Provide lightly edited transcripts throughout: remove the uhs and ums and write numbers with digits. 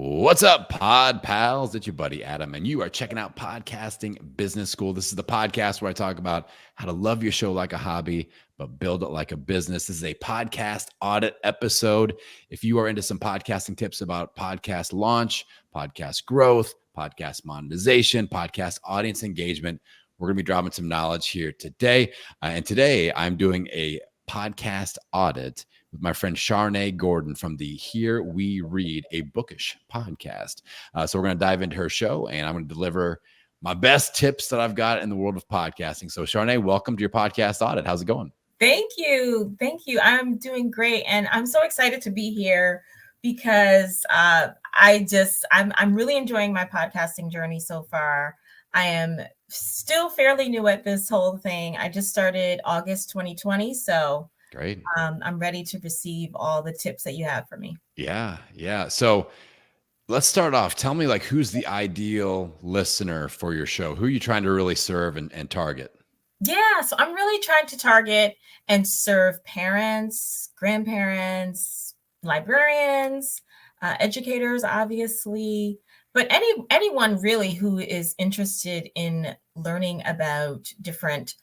What's up, pod pals? It's your buddy Adam, and you are checking out Podcasting Business School. This is the podcast where I talk about how to love your show like a hobby, but build it like a business. This is a podcast audit episode. If you are into some podcasting tips about podcast launch, podcast growth, podcast monetization, podcast audience engagement, we're going to be dropping some knowledge here today. And today I'm doing a podcast audit with my friend Charnaie Gordon from the Here We Read, a Bookish podcast. So we're going to dive into her show, and I'm going to deliver my best tips that I've got in the world of podcasting. So Charnaie, welcome to your podcast audit. How's it going? Thank you. I'm doing great. And I'm so excited to be here because I'm really enjoying my podcasting journey so far. I am still fairly new at this whole thing. I just started August 2020. So great. I'm ready to receive all the tips that you have for me. Yeah. So let's start off. Tell me, who's the ideal listener for your show? Who are you trying to really serve and target? Yeah, so I'm really trying to target and serve parents, grandparents, librarians, educators, obviously, but anyone really who is interested in learning about different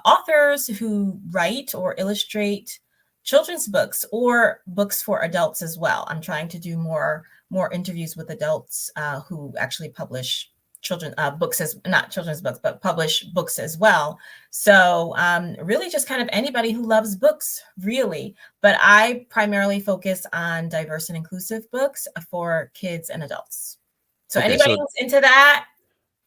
authors who write or illustrate children's books or books for adults as well. I'm trying to do more interviews with adults who actually publish books, as not children's books, but publish books as well. So really just kind of anybody who loves books, really. But I primarily focus on diverse and inclusive books for kids and adults. So anybody who's into that,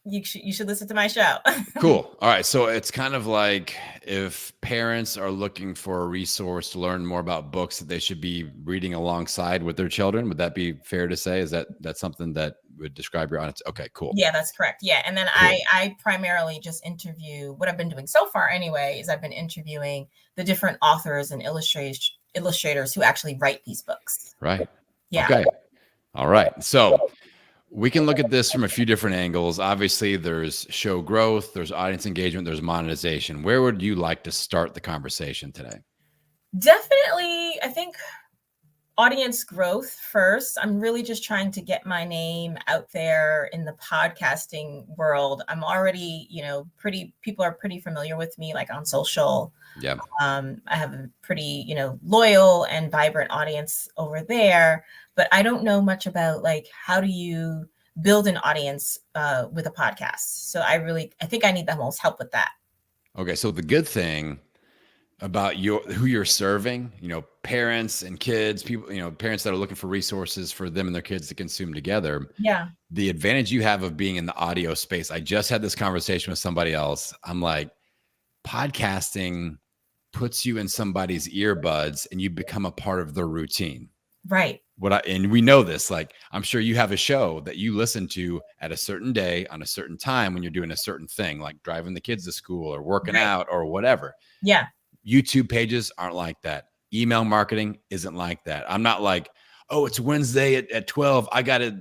you should listen to my show. Cool. All right. So it's kind of like if parents are looking for a resource to learn more about books that they should be reading alongside with their children. Would that be fair to say? Is that something that would describe your audience? Okay, cool. Yeah, that's correct. Yeah. And then cool. I primarily just interview, what I've been doing so far anyway, is I've been interviewing the different authors and illustrators who actually write these books. Right. Yeah. Okay. All right. So we can look at this from a few different angles. Obviously, there's show growth, there's audience engagement, there's monetization. Where would you like to start the conversation today? Definitely, I think audience growth first. I'm really just trying to get my name out there in the podcasting world. I'm already, people are pretty familiar with me, like on social. Yeah. I have a pretty, loyal and vibrant audience over there, but I don't know much about how do you build an audience with a podcast. So I think I need the most help with that. Okay. So the good thing about who you're serving, parents and kids, people, parents that are looking for resources for them and their kids to consume together. Yeah. The advantage you have of being in the audio space. I just had this conversation with somebody else. I'm like, podcasting puts you in somebody's earbuds and you become a part of their routine. Right. And we know this, I'm sure you have a show that you listen to at a certain day on a certain time when you're doing a certain thing, like driving the kids to school or working out or whatever. Yeah. YouTube pages aren't like that. Email marketing isn't like that. I'm not like, oh, it's Wednesday at 12. I got to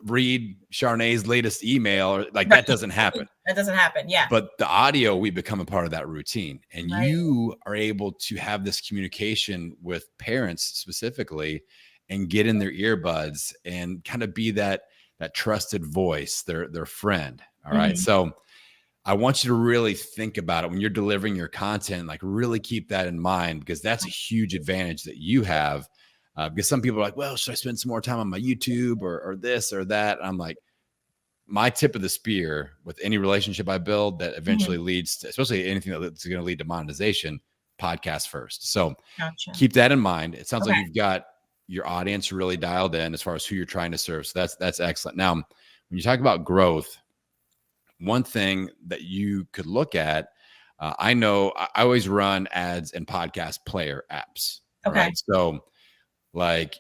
read Charnai's latest email or that doesn't happen. That doesn't happen. Yeah. But the audio, we become a part of that routine, and you are able to have this communication with parents specifically and get in their earbuds and kind of be that trusted voice, their friend. All right. So I want you to really think about it when you're delivering your content, really keep that in mind, because that's a huge advantage that you have. Because some people are like, well, should I spend some more time on my YouTube or this or that? And I'm like, my tip of the spear with any relationship I build that eventually leads to, especially anything that's going to lead to monetization, podcast first. So keep that in mind. It sounds like you've got your audience really dialed in as far as who you're trying to serve. So that's excellent. Now, when you talk about growth, one thing that you could look at, I know I always run ads in podcast player apps. Okay. Right? So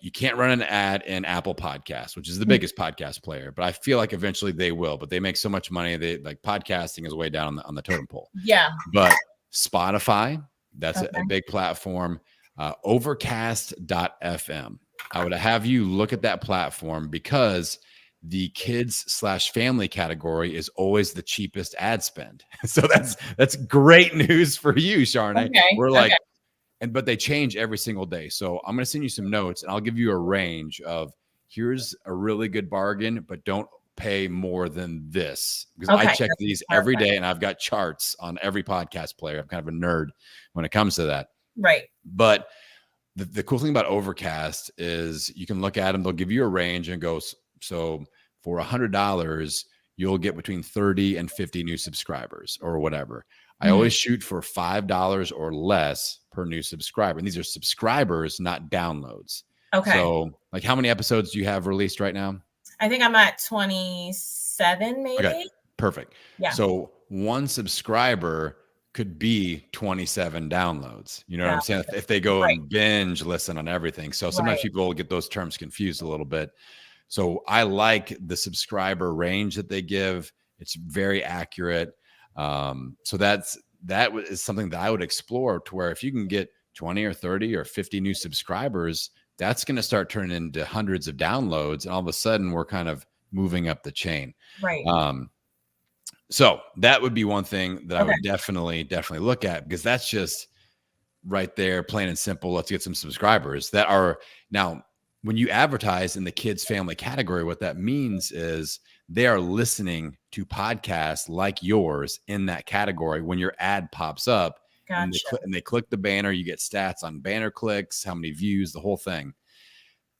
you can't run an ad in Apple Podcasts, which is the biggest podcast player, but I feel like eventually they will, but they make so much money. They podcasting is way down on the totem pole. Yeah. But Spotify, that's a big platform. Overcast.fm. I would have you look at that platform because the kids/family category is always the cheapest ad spend. So that's great news for you, Charnaie. Okay. We're but they change every single day. So I'm going to send you some notes and I'll give you a range of here's a really good bargain, but don't pay more than this, because I check these every day and I've got charts on every podcast player. I'm kind of a nerd when it comes to that. Right. But the cool thing about Overcast is you can look at them. They'll give you a range and go, so for $100, you'll get between 30 and 50 new subscribers or whatever. I always shoot for $5 or less per new subscriber. And these are subscribers, not downloads. Okay. So like, how many episodes do you have released right now? I think I'm at 27, maybe. Okay, perfect. Yeah. So one subscriber could be 27 downloads. You know what I'm saying? If they go and binge listen on everything. So sometimes people will get those terms confused a little bit. So I like the subscriber range that they give. It's very accurate. So that is something that I would explore, to where if you can get 20 or 30 or 50 new subscribers, that's going to start turning into hundreds of downloads. And all of a sudden we're kind of moving up the chain. Right. So that would be one thing that I would definitely look at, because that's just right there, plain and simple. Let's get some subscribers that are now. When you advertise in the kids family category, what that means is they are listening to podcasts like yours in that category. When your ad pops up, and they click the banner, you get stats on banner clicks, how many views, the whole thing.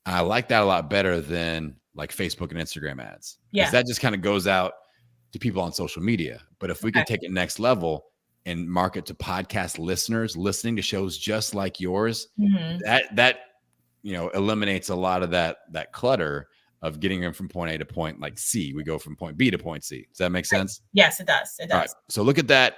I like that a lot better than like Facebook and Instagram ads. Because that just kind of goes out to people on social media. But if we can take it next level and market to podcast listeners listening to shows just like yours, that eliminates a lot of that clutter of getting them from point A to point like C. We go from point B to point C. Does that make sense? Yes, it does. It does. All right. So look at that.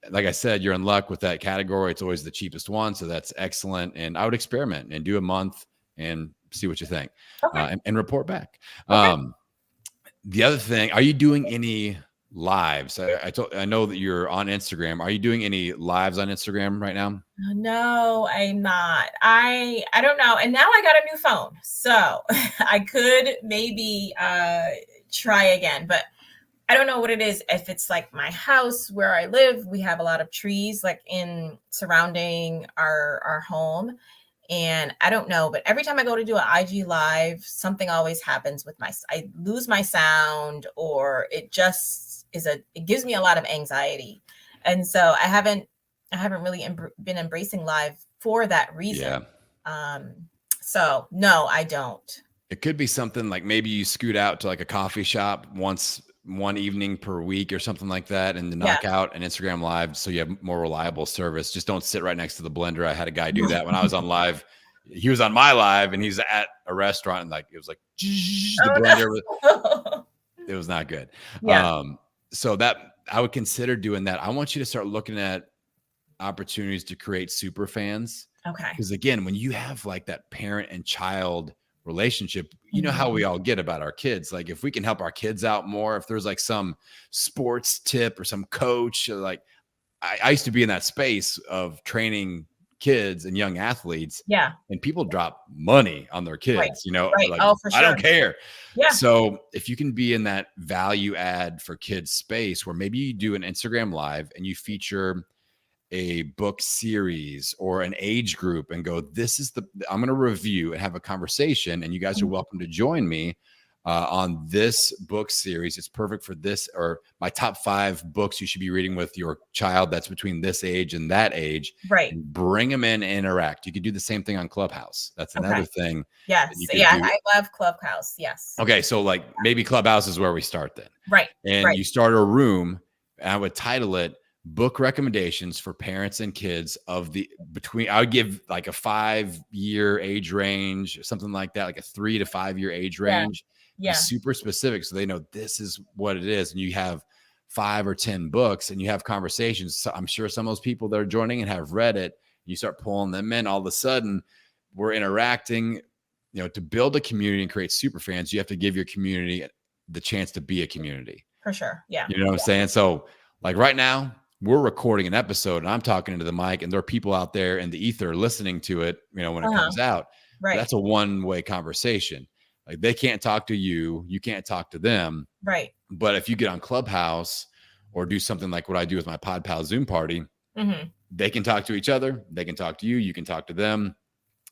Like I said, you're in luck with that category. It's always the cheapest one. So that's excellent. And I would experiment and do a month and see what you think, and report back. The other thing, are you doing any lives? I know that you're on Instagram. Are you doing any lives on Instagram right now? No, I'm not. I don't know. And now I got a new phone, so I could maybe try again, but I don't know what it is. If it's like my house where I live, we have a lot of trees like in surrounding our home. And I don't know, but every time I go to do an IG live, something always happens with I lose my sound, or it just it gives me a lot of anxiety. And so I haven't really been embracing live for that reason. Yeah. So no, I don't. It could be something like maybe you scoot out to like a coffee shop one evening per week or something like that, and knock out an Instagram live so you have more reliable service. Just don't sit right next to the blender. I had a guy do that when I was on live. He was on my live and he's at a restaurant, and like it was like the blender. No. It was not good. Yeah. So that I would consider doing that. I want you to start looking at opportunities to create super fans. Okay. Because again, when you have like that parent and child relationship, you know how we all get about our kids. Like if we can help our kids out more, if there's like some sports tip or some coach, like I used to be in that space of training kids and young athletes. Yeah. And people drop money on their kids, Right. Like, for sure. I don't care. Yeah. So if you can be in that value add for kids space where maybe you do an Instagram live and you feature a book series or an age group and go, I'm going to review and have a conversation, and you guys are welcome to join me on this book series. It's perfect for this, or my top 5 books you should be reading with your child that's between this age and that age. Right. And bring them in and interact. You could do the same thing on Clubhouse. That's another thing. Yes. Yeah. I love Clubhouse. Yes. Okay. So like maybe Clubhouse is where we start then. Right. And you start a room, and I would title it Book Recommendations for Parents and Kids I would give like a 5-year age range, something like that, like a 3 to 5 year age range. Yeah. Super specific, so they know this is what it is. And you have 5 or 10 books and you have conversations. So I'm sure some of those people that are joining and have read it, you start pulling them in. All of a sudden we're interacting. To build a community and create super fans, you have to give your community the chance to be a community. For sure. Yeah. You know what I'm saying? So like right now, we're recording an episode and I'm talking into the mic, and there are people out there in the ether listening to it, when it comes out. Right. That's a one-way conversation. Like they can't talk to you. You can't talk to them. Right. But if you get on Clubhouse or do something like what I do with my Pod Pal Zoom party, they can talk to each other. They can talk to you. You can talk to them.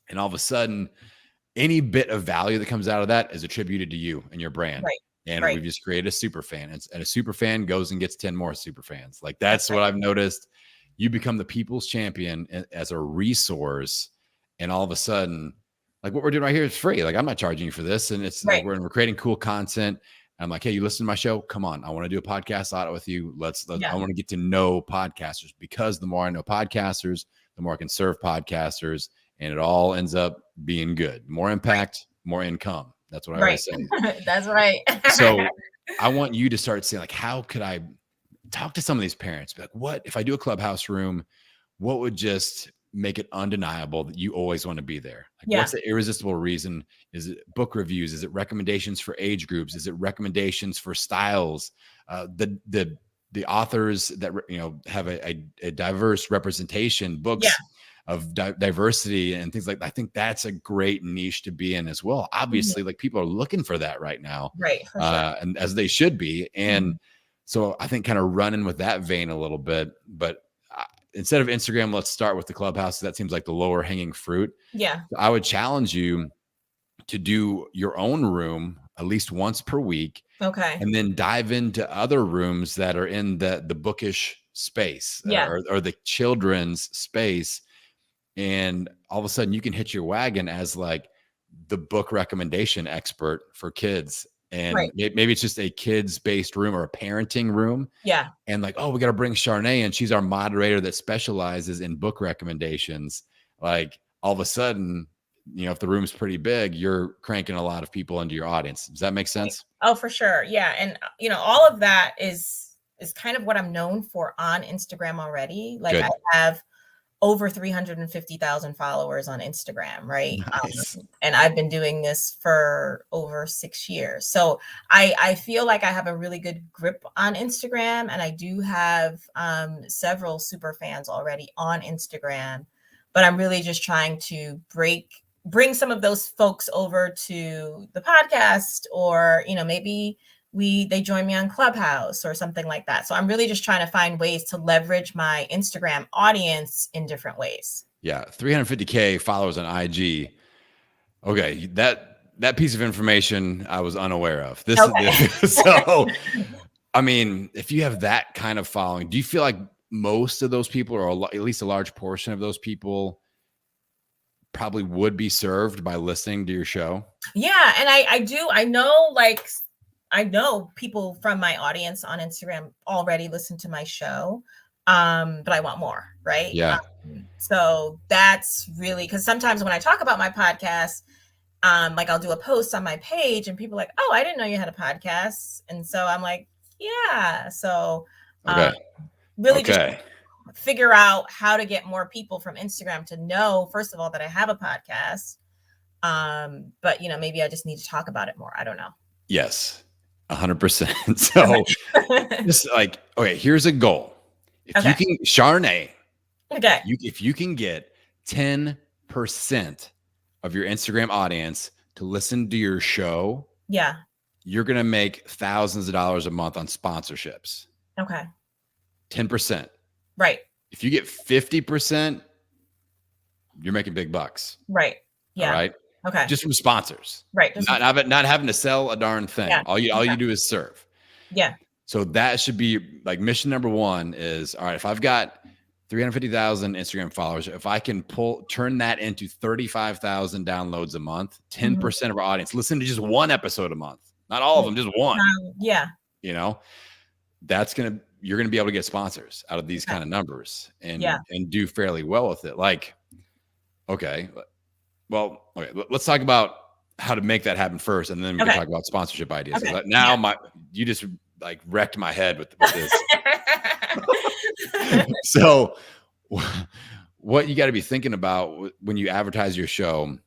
And all of a sudden any bit of value that comes out of that is attributed to you and your brand. Right. And Right. we've just created a super fan, and a super fan goes and gets 10 more super fans. Like that's right. what I've noticed. You become the people's champion as a resource, and all of a sudden, like what we're doing right here is free. Like I'm not charging you for this, and it's Right. like we're creating cool content. I'm like, hey, you listen to my show? Come on, I want to do a podcast audit with you. Yeah. I want to get to know podcasters, because the more I know podcasters, the more I can serve podcasters, and it all ends up being good. More impact, more income. That's what I always say. That's right. So I want you to start saying, like, how could I talk to some of these parents? Be like, what if I do a clubhouse room? What would just make it undeniable that you always want to be there? Like, what's the irresistible reason? Is it book reviews? Is it recommendations for age groups? Is it recommendations for styles? The authors that have a diverse representation, books of diversity and things like that. I think that's a great niche to be in as well. Obviously, like people are looking for that right now, right? For sure. And as they should be. And so I think kind of running with that vein a little bit, but instead of Instagram, let's start with the clubhouse. That seems like the lower hanging fruit. Yeah. I would challenge you to do your own room at least once per week. Okay. And then dive into other rooms that are in the bookish space or the children's space. And all of a sudden you can hit your wagon as like the book recommendation expert for kids. And maybe it's just a kids based room or a parenting room. Yeah. And like, oh, we got to bring Charnaie in. She's our moderator that specializes in book recommendations. Like all of a sudden, if the room's pretty big, you're cranking a lot of people into your audience. Does that make sense? Oh, for sure. Yeah. And, all of that is kind of what I'm known for on Instagram already. Like I have over 350,000 followers on Instagram, right? Nice. And I've been doing this for over 6 years. So I feel like I have a really good grip on Instagram, and I do have several super fans already on Instagram, but I'm really just trying to bring some of those folks over to the podcast, or, maybe they join me on Clubhouse or something like that. So I'm really just trying to find ways to leverage my Instagram audience in different ways. Yeah. 350K followers on IG. Okay. That piece of information I was unaware of. So, I mean, if you have that kind of following, do you feel like most of those people, or at least a large portion of those people, probably would be served by listening to your show? Yeah. And I know people from my audience on Instagram already listen to my show, but I want more, right? Yeah. So that's really, because sometimes when I talk about my podcast, like I'll do a post on my page and people are like, oh, I didn't know you had a podcast. And so I'm like, yeah. So really just figure out how to get more people from Instagram to know, first of all, that I have a podcast. But maybe I just need to talk about it more. I don't know. Yes. 100%. So just like, okay, here's a goal. If you can, Charnaie, if you can get 10% of your Instagram audience to listen to your show, you're going to make thousands of dollars a month on sponsorships. Okay. 10%. Right. If you get 50%, you're making big bucks. Right. Yeah. All right. Okay. Just from sponsors. Right. Not having to sell a darn thing. Yeah. All you do is serve. Yeah. So that should be like mission number one is, all right, if I've got 350,000 Instagram followers, if I can turn that into 35,000 downloads a month, 10% of our audience listen to just one episode a month, not all of them, just one. Yeah. You're going to be able to get sponsors out of these kind of numbers and do fairly well with it. Like, okay, let's talk about how to make that happen first. And then we can talk about sponsorship ideas. Okay. Now you just like wrecked my head with this. So what you got to be thinking about when you advertise your show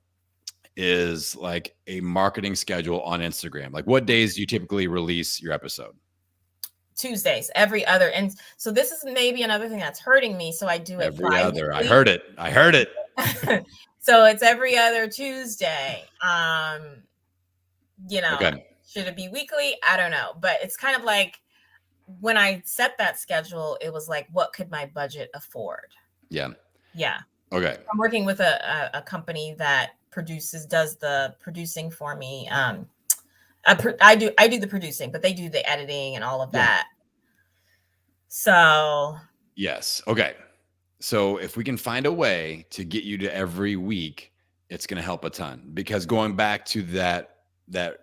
is like a marketing schedule on Instagram. Like what days do you typically release your episode? Tuesdays, every other. And so this is maybe another thing that's hurting me. So I do it every other. I heard it. So it's every other Tuesday. Should it be weekly? I don't know. But it's kind of like when I set that schedule, it was like, what could my budget afford? Yeah. Yeah. Okay. I'm working with a company that does the producing for me. I do the producing, but they do the editing and all of that. So yes. Okay. So if we can find a way to get you to every week, it's going to help a ton, because going back to that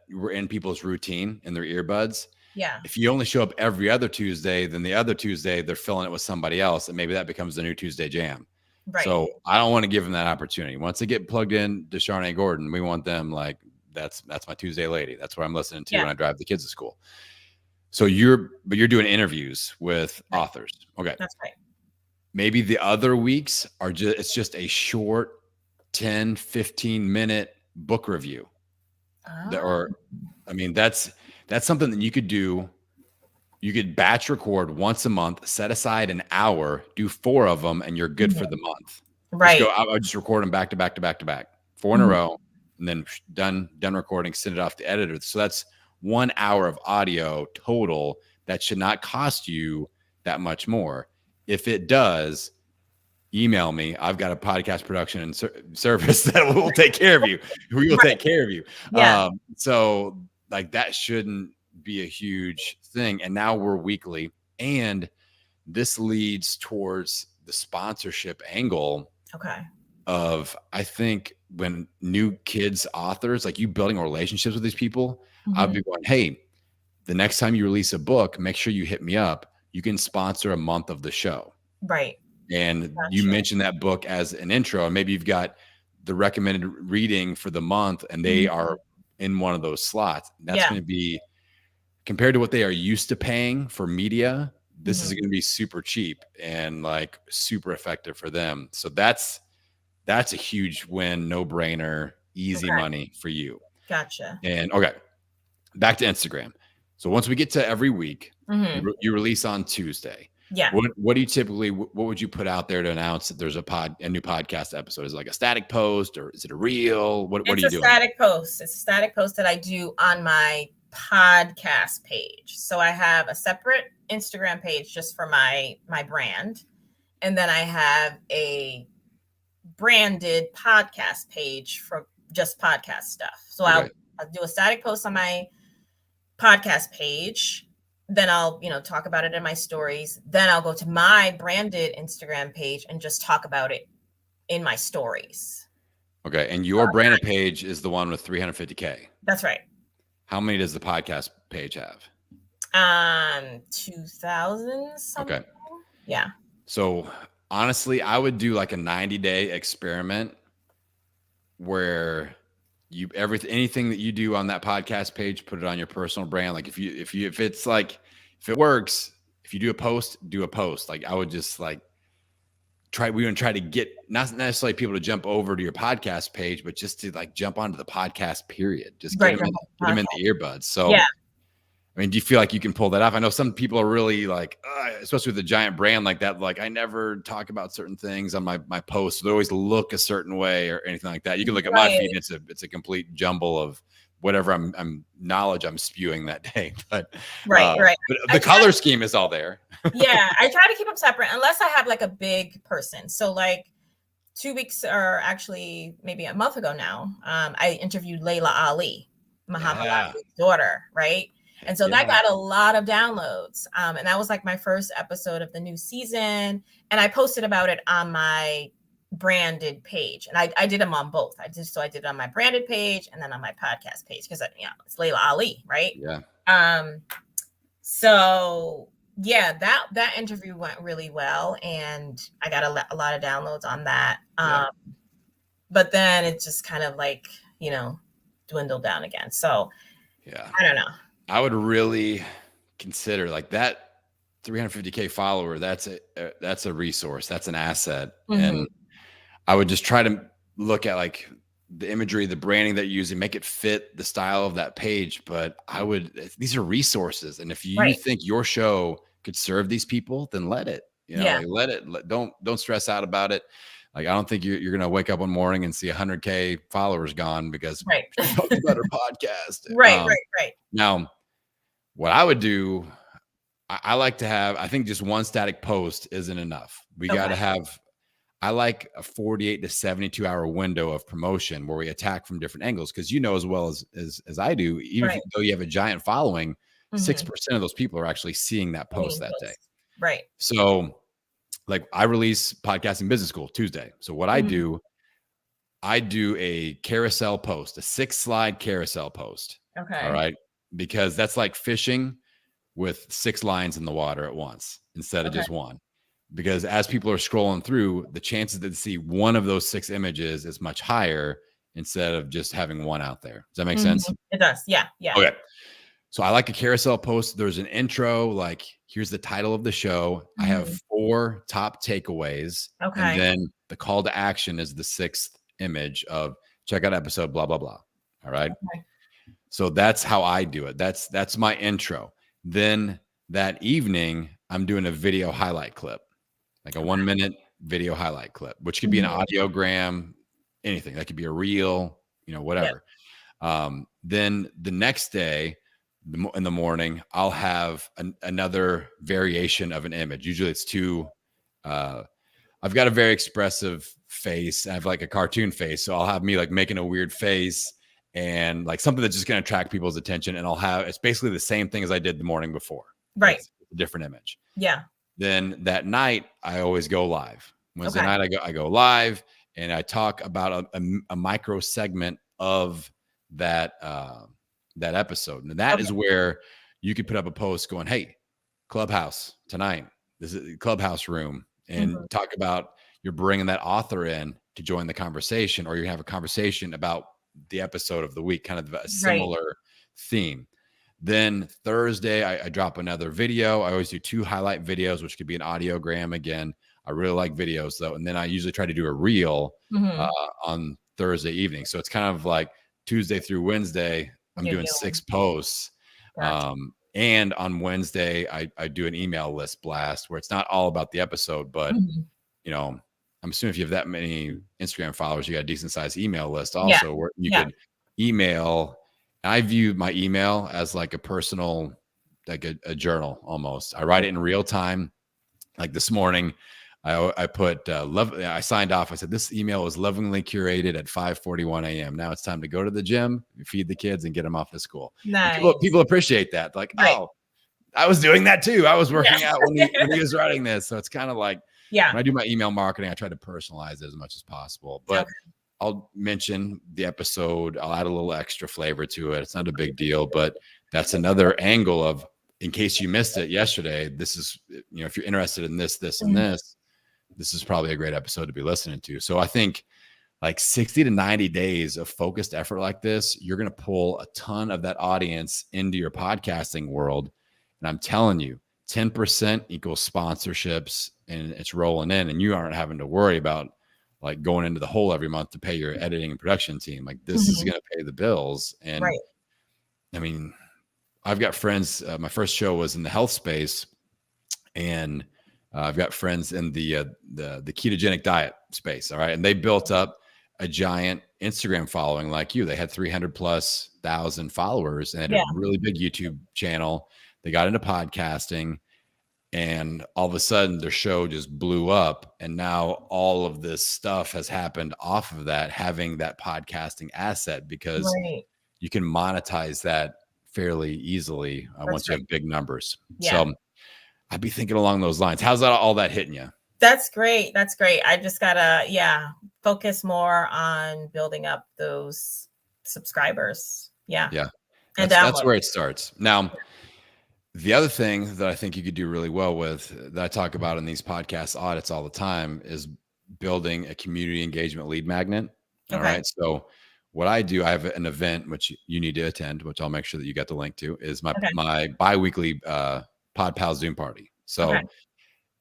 we're in people's routine and their earbuds. yeah, If you only show up every other Tuesday, then the other Tuesday they're filling it with somebody else, and maybe that becomes the new Tuesday jam. right. So I don't want to give them that opportunity. Once they get plugged in to Charnaie Gordon, we want them like, that's my Tuesday lady. That's what I'm listening to when I drive the kids to school. So you're doing interviews with authors. Okay. That's right. Maybe the other weeks are it's just a short 10, 15 minute book review. Oh. I mean, that's something that you could do. You could batch record once a month, set aside an hour, do 4 of them, and you're good for the month. Right. I would just record them back to back to back to back, 4 in a row, and then done recording, send it off to editor. So that's 1 hour of audio total. That should not cost you that much more. If it does, email me. I've got a podcast production and service that will take care of you. We will take care of you. Yeah. So like that shouldn't be a huge thing. And now we're weekly, and this leads towards the sponsorship angle. Okay. Of, I think when new kids authors, like you building relationships with these people, I'll be going, hey, the next time you release a book, make sure you hit me up. You can sponsor a month of the show. Right. And you mentioned that book as an intro, and maybe you've got the recommended reading for the month, and they are in one of those slots. That's going to be, compared to what they are used to paying for media, this is going to be super cheap and like super effective for them. So that's a huge win, no brainer, easy money for you. Gotcha. And okay, back to Instagram. So once we get to every week, you release on Tuesday. Yeah. What do you typically, what would you put out there to announce that there's a new podcast episode? Is it like a static post, or is it a reel? What are you doing? It's a static post. It's a static post that I do on my podcast page. So I have a separate Instagram page just for my brand. And then I have a branded podcast page for just podcast stuff. So I'll do a static post on my podcast page. Then I'll, talk about it in my stories. Then I'll go to my branded Instagram page and just talk about it in my stories. Okay. And your branded page is the one with 350K. That's right. How many does the podcast page have? 2,000 something. Okay. Yeah. So honestly, I would do like a 90-day experiment where anything that you do on that podcast page, put it on your personal brand. Like if it's like, if it works, if you do a post. Like I would just like we want to try to get not necessarily people to jump over to your podcast page, but just to like jump onto the podcast period. Just get them in the earbuds. So yeah. I mean, do you feel like you can pull that off? I know some people are really like, especially with a giant brand like that, like I never talk about certain things on my posts. They always look a certain way or anything like that. You can look at my feed, and it's a complete jumble of whatever I'm spewing that day. But But the color scheme is all there. Yeah, I try to keep them separate unless I have like a big person. So like 2 weeks, or actually maybe a month ago now, I interviewed Layla Ali, Muhammad Ali's daughter, right? And so that got a lot of downloads. And that was like my first episode of the new season. And I posted about it on my branded page. And I did them on both. I did it on my branded page and then on my podcast page because it's Layla Ali, right? Yeah. So yeah, that interview went really well, and I got a lot of downloads on that. But then it just kind of like, dwindled down again. So yeah, I don't know. I would really consider like that 350K follower. That's a resource. That's an asset. And I would just try to look at like the imagery, the branding that you're using, make it fit the style of that page. But these are resources. And if you think your show could serve these people, then let it, don't stress out about it. Like, I don't think you're going to wake up one morning and see 100K followers gone because a better podcast. Right. Now, what I would do, I like to have, I think just one static post isn't enough. We got to have, I like a 48 to 72 hour window of promotion where we attack from different angles. Cause as well as I do, even Right. though you have a giant following, 6% Mm-hmm. of those people are actually seeing that post that day. Right. So like I release Podcasting Business School Tuesday. So what I do a carousel post, a 6-slide carousel post. Okay. All right. Because that's like fishing with 6 lines in the water at once instead of just one. Because as people are scrolling through, the chances that they see one of those 6 images is much higher instead of just having one out there. Does that make sense? It does. Yeah. Yeah. Okay. So I like a carousel post. There's an intro, like here's the title of the show. I have 4 top takeaways. Okay. And then the call to action is the 6th image of check out episode, blah, blah, blah. All right. Okay. So that's how I do it. That's my intro. Then that evening, I'm doing a video highlight clip, like a 1-minute video highlight clip, which could be an audiogram, anything. That could be a reel, whatever. Then the next day, in the morning, I'll have another variation of an image. Usually it's 2. I've got a very expressive face. I have like a cartoon face. So I'll have me like making a weird face and like something that's just going to attract people's attention. And it's basically the same thing as I did the morning before. Right. It's a different image. Yeah. Then that night, I always go live. Wednesday night, I go live and I talk about a micro segment of that episode. And that is where you could put up a post going, hey, Clubhouse tonight, this is Clubhouse room, and talk about you're bringing that author in to join the conversation, or you have a conversation about the episode of the week, kind of a similar theme. Then Thursday, I drop another video. I always do 2 highlight videos, which could be an audiogram. Again, I really like videos though. And then I usually try to do a reel on Thursday evening. So it's kind of like Tuesday through Wednesday, I'm doing 6 posts. Gotcha. And on Wednesday, I do an email list blast where it's not all about the episode, but I'm assuming if you have that many Instagram followers, you got a decent sized email list also where you could email. I view my email as like a personal, like a journal almost. I write it in real time. Like this morning, I put I signed off. I said, this email was lovingly curated at 5:41 a.m. Now it's time to go to the gym, feed the kids, and get them off to school. Nice. People appreciate that. Like, oh, I was doing that too. I was working out when he was writing this. So it's kind of like, when I do my email marketing, I try to personalize it as much as possible. But I'll mention the episode. I'll add a little extra flavor to it. It's not a big deal, but that's another angle of, in case you missed it yesterday, this is, if you're interested in this, and this is probably a great episode to be listening to. So I think like 60 to 90 days of focused effort like this, you're going to pull a ton of that audience into your podcasting world. And I'm telling you, 10% equals sponsorships, and it's rolling in, and you aren't having to worry about like going into the hole every month to pay your editing and production team. Like this is going to pay the bills. And I mean, I've got friends, my first show was in the health space, and I've got friends in the ketogenic diet space. All right. And they built up a giant Instagram following like you. They had 300,000+ followers and had a really big YouTube channel. They got into podcasting, and all of a sudden their show just blew up. And now all of this stuff has happened off of that, having that podcasting asset, because you can monetize that fairly easily once you have big numbers. So I'd be thinking along those lines. How's that all that hitting you? That's great. That's great. I just gotta, focus more on building up those subscribers. Yeah. And that's where it starts. Now, the other thing that I think you could do really well with, that I talk about in these podcast audits all the time, is building a community engagement lead magnet. All right. So what I do, I have an event which you need to attend, which I'll make sure that you get the link to, is my bi-weekly Pod Pal Zoom party. So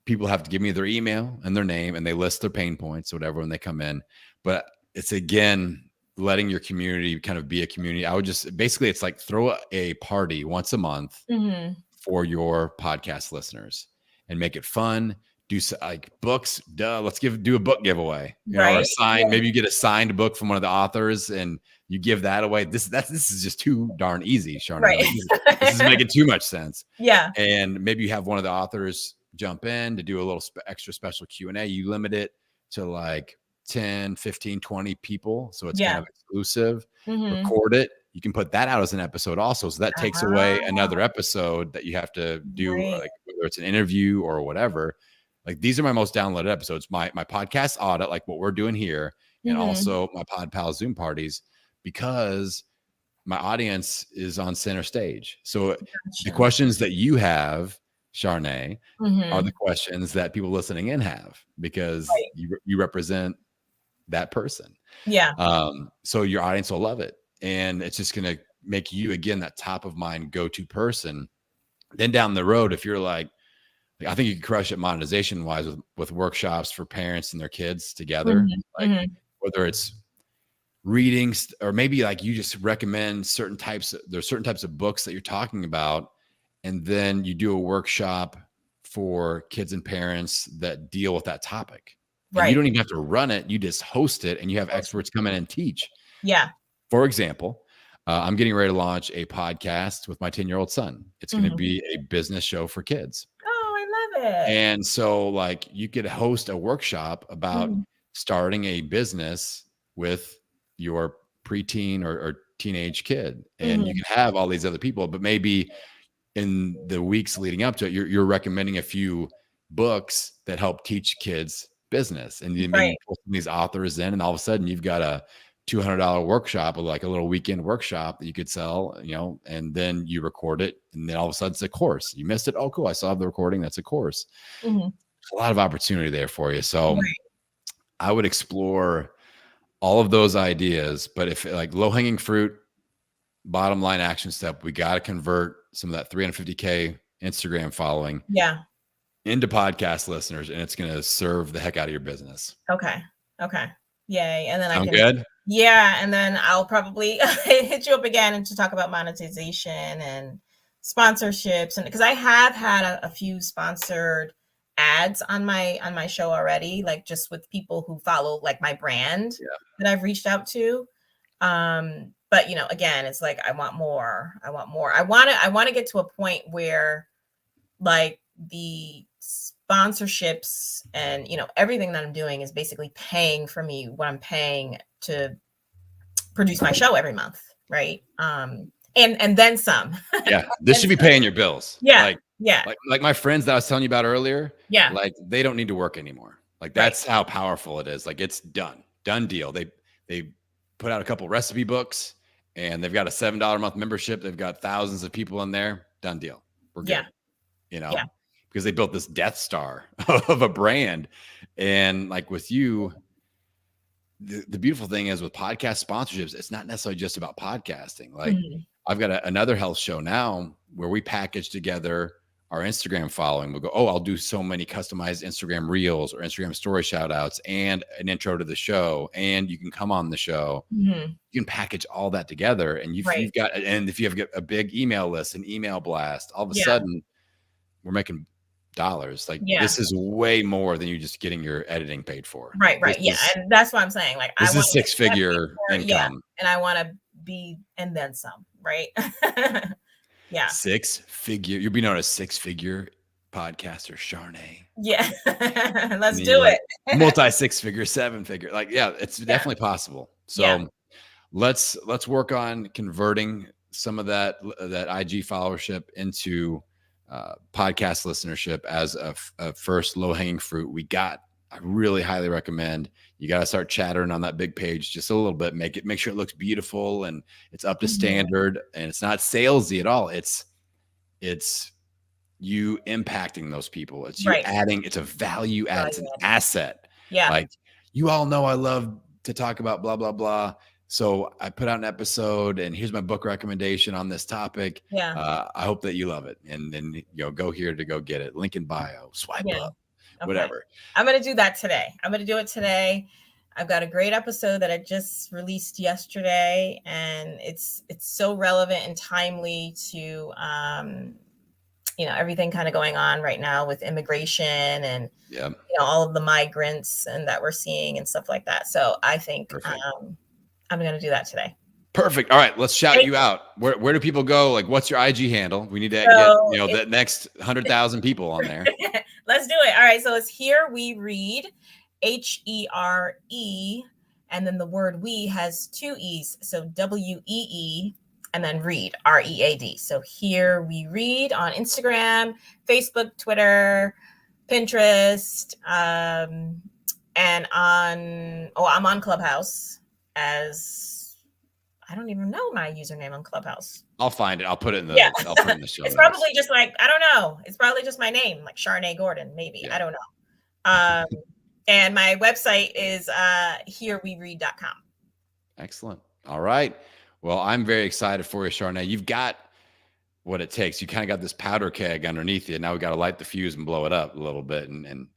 people have to give me their email and their name, and they list their pain points or whatever when they come in. But it's, again, letting your community kind of be a community. I would just, basically, it's like throw a party once a month for your podcast listeners and make it fun. Do like books. Let's do a book giveaway, or a sign. Maybe you get a signed book from one of the authors and you give that away. This is just too darn easy, Charnaie. This is making too much sense. And maybe you have one of the authors jump in to do a little extra special Q&A. You limit it to like 10, 15, 20 people. So it's kind Yeah. of exclusive. Mhm. Record it. You can put that out as an episode also. So that takes away another Ah, episode that you have to do, right. like whether it's an interview or whatever. Like these are my most downloaded episodes. My podcast audit, like what we're doing here, and Mhm. also my Pod Pal Zoom parties, because my audience is on center stage. So the Gotcha. questions that you have, Charnaie, are Mhm. the questions that people listening in have, because Right. you represent that person. Yeah. So your audience will love it. And it's just going to make you, again, that top of mind go-to person. Then down the road, if you're like, I think you can crush it monetization wise with workshops for parents and their kids together. Mhm. Like Mhm. whether it's readings, or maybe like you just recommend there's certain types of books that you're talking about. And then you do a workshop for kids and parents that deal with that topic. And you Right. don't even have to run it. You just host it and you have experts come in and teach. Yeah. For example, I'm getting ready to launch a podcast with my 10-year-old son. It's going to Mhm. be a business show for kids. Oh, I love it. And so like you could host a workshop about Mhm. starting a business with your preteen or teenage kid. And you Mhm. can have all these other people, but maybe in the weeks leading up to it, you're recommending a few books that help teach kids business, and you maybe Right. pull some of these authors in, and all of a sudden you've got a $200 workshop, or like a little weekend workshop that you could sell, and then you record it, and then all of a sudden it's a course. You missed it. Oh, cool. I still have the recording. That's a course. Mhm. There's a lot of opportunity there for you. So Right. I would explore all of those ideas, but if like low hanging fruit, bottom line action step, we got to convert some of that 350K Instagram following Yeah. into podcast listeners, and it's going to serve the heck out of your business. Okay. Yay. And then Sound good? Yeah, and then I'll probably hit you up again to talk about monetization and sponsorships, and because I have had a few sponsored ads on my show already, like just with people who follow like my brand that I've reached out to. But again, it's like I want more. I want to get to a point where like the sponsorships and everything that I'm doing is basically paying for me what I'm paying to produce my show every month, right? And then some. Yeah, this should be paying your bills. Yeah, like my friends that I was telling you about earlier. Yeah. Like they don't need to work anymore. Like that's how powerful it is. Like it's done deal. They put out a couple recipe books, and they've got a $7 a month membership. They've got thousands of people in there. Done deal. We're good. Because they built this Death Star of a brand. And like with you, the beautiful thing is with podcast sponsorships, it's not necessarily just about podcasting. Like I've got another health show now where we package together our Instagram following. We'll go, I'll do so many customized Instagram reels or Instagram story shout outs and an intro to the show. And you can come on the show. You can package all that together, and you've got, and if you have a big email list, an email blast, all of a sudden we're making dollars. Like this is way more than you just getting your editing paid for. Right. And that's what I'm saying. Like this is 6-figure income. Yeah, and I want to be, and then some, right? Yeah. 6-figure. You'll be known as 6-figure podcaster, Charnaie. Yeah. Let's do it. Multi 6-figure, 7-figure. Like, it's definitely possible. So let's work on converting some of that IG followership into podcast listenership as a first low hanging fruit. I really highly recommend you got to start chattering on that big page just a little bit, make sure it looks beautiful and it's up to standard, and it's not salesy at all. It's you impacting those people. It's you adding, it's a value add, it's an asset. Yeah. Like, you all know I love to talk about blah, blah, blah. So I put out an episode, and here's my book recommendation on this topic. Yeah. I hope that you love it. And then, go here to go get it. Link in bio, swipe up, whatever. I'm going to do that today. I'm going to do it today. I've got a great episode that I just released yesterday, and it's so relevant and timely to, everything kind of going on right now with immigration and, all of the migrants and that we're seeing and stuff like that. So I think, I'm going to do that today. Perfect. All right. Let's shout you out. Where do people go? Like, what's your IG handle? We need to get, the next 100,000 people on there. Let's do it. All right. So it's Here We Read. HERE, and then the word we has 2 E's. So WEE, and then read, READ. So Here We Read on Instagram, Facebook, Twitter, Pinterest, and I'm on Clubhouse as, I don't even know my username on Clubhouse. I'll find it. I'll put it in the, I'll put it in the show It's notes. probably just like, I don't know. It's probably just my name, like Charnaie Gordon, maybe. Yeah. I don't know. And my website is hereweread.com. Excellent. All right. Well, I'm very excited for you, Charnaie. You've got what it takes. You kind of got this powder keg underneath you. Now we got to light the fuse and blow it up a little bit and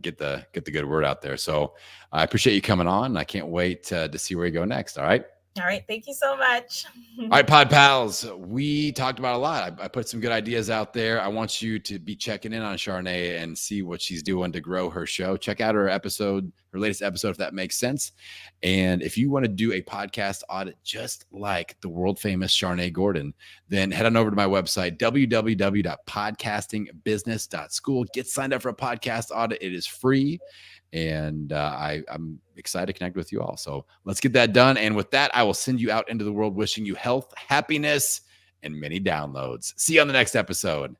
get the good word out there. So I appreciate you coming on. I can't wait to see where you go next. All right. All right. Thank you so much. All right, Pod Pals. We talked about a lot. I put some good ideas out there. I want you to be checking in on Charnaie and see what she's doing to grow her show. Check out her latest episode, if that makes sense. And if you want to do a podcast audit just like the world famous Charnaie Gordon, then head on over to my website, www.podcastingbusiness.school. Get signed up for a podcast audit. It is free. And I'm excited to connect with you all. So let's get that done. And with that, I will send you out into the world wishing you health, happiness, and many downloads. See you on the next episode.